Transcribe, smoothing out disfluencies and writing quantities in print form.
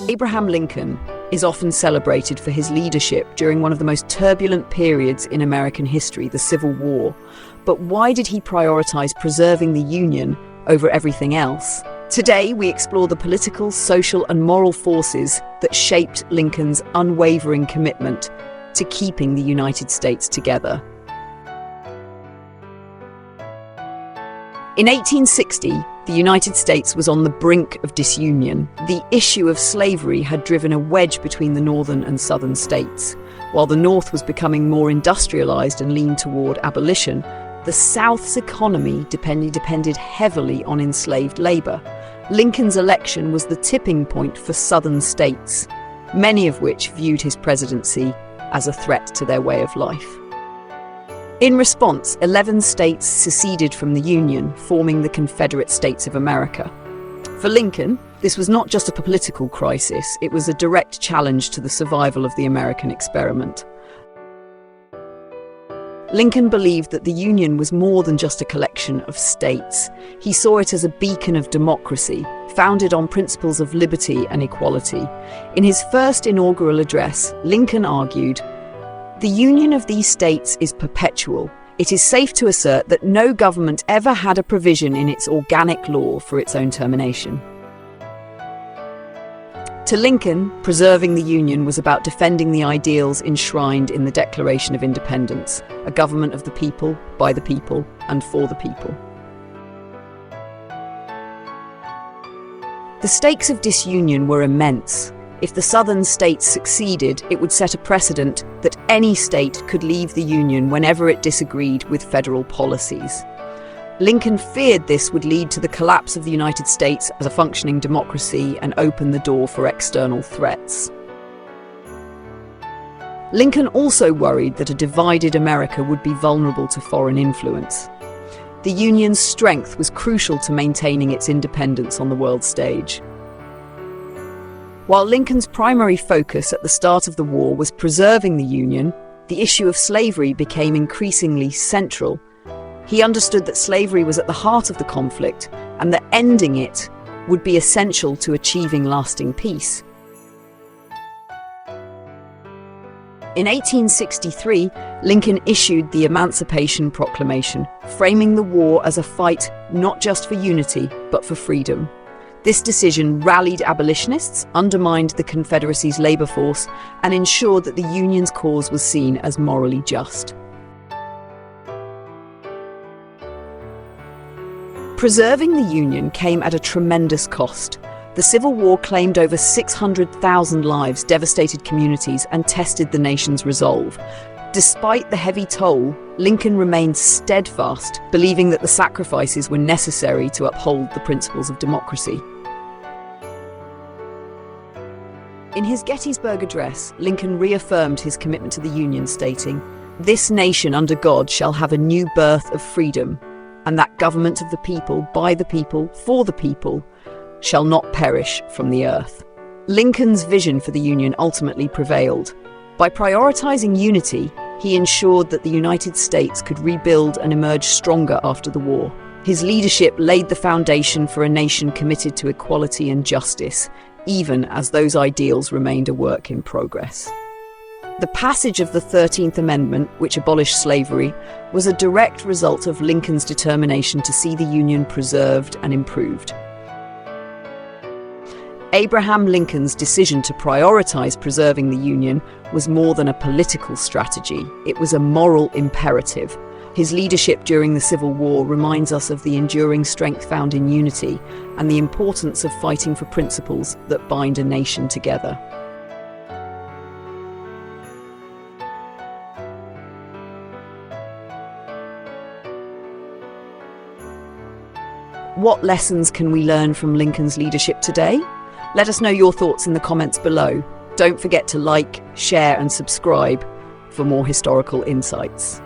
Abraham Lincoln is often celebrated for his leadership during one of the most turbulent periods in American history, the Civil War. But why did he prioritize preserving the Union over everything else? Today, we explore the political, social, and moral forces that shaped Lincoln's unwavering commitment to keeping the United States together. In 1860, the United States was on the brink of disunion. The issue of slavery had driven a wedge between the northern and southern states. While the North was becoming more industrialized and leaned toward abolition, the South's economy depended heavily on enslaved labor. Lincoln's election was the tipping point for southern states, many of which viewed his presidency as a threat to their way of life. In response, 11 states seceded from the Union, forming the Confederate States of America. For Lincoln, this was not just a political crisis, it was a direct challenge to the survival of the American experiment. Lincoln believed that the Union was more than just a collection of states. He saw it as a beacon of democracy, founded on principles of liberty and equality. In his first inaugural address, Lincoln argued, "The union of these states is perpetual. It is safe to assert that no government ever had a provision in its organic law for its own termination." To Lincoln, preserving the Union was about defending the ideals enshrined in the Declaration of Independence, a government of the people, by the people, and for the people. The stakes of disunion were immense. If the southern states succeeded, it would set a precedent that any state could leave the Union whenever it disagreed with federal policies. Lincoln feared this would lead to the collapse of the United States as a functioning democracy and open the door for external threats. Lincoln also worried that a divided America would be vulnerable to foreign influence. The Union's strength was crucial to maintaining its independence on the world stage. While Lincoln's primary focus at the start of the war was preserving the Union, the issue of slavery became increasingly central. He understood that slavery was at the heart of the conflict and that ending it would be essential to achieving lasting peace. In 1863, Lincoln issued the Emancipation Proclamation, framing the war as a fight not just for unity, but for freedom. This decision rallied abolitionists, undermined the Confederacy's labor force, and ensured that the Union's cause was seen as morally just. Preserving the Union came at a tremendous cost. The Civil War claimed over 600,000 lives, devastated communities, and tested the nation's resolve. Despite the heavy toll, Lincoln remained steadfast, believing that the sacrifices were necessary to uphold the principles of democracy. In his Gettysburg Address, Lincoln reaffirmed his commitment to the Union, stating, "This nation under God shall have a new birth of freedom, and that government of the people, by the people, for the people, shall not perish from the earth." Lincoln's vision for the Union ultimately prevailed. By prioritizing unity, he ensured that the United States could rebuild and emerge stronger after the war. His leadership laid the foundation for a nation committed to equality and justice, even as those ideals remained a work in progress. The passage of the 13th Amendment, which abolished slavery, was a direct result of Lincoln's determination to see the Union preserved and improved. Abraham Lincoln's decision to prioritize preserving the Union was more than a political strategy. It was a moral imperative. His leadership during the Civil War reminds us of the enduring strength found in unity and the importance of fighting for principles that bind a nation together. What lessons can we learn from Lincoln's leadership today? Let us know your thoughts in the comments below. Don't forget to like, share, and subscribe for more historical insights.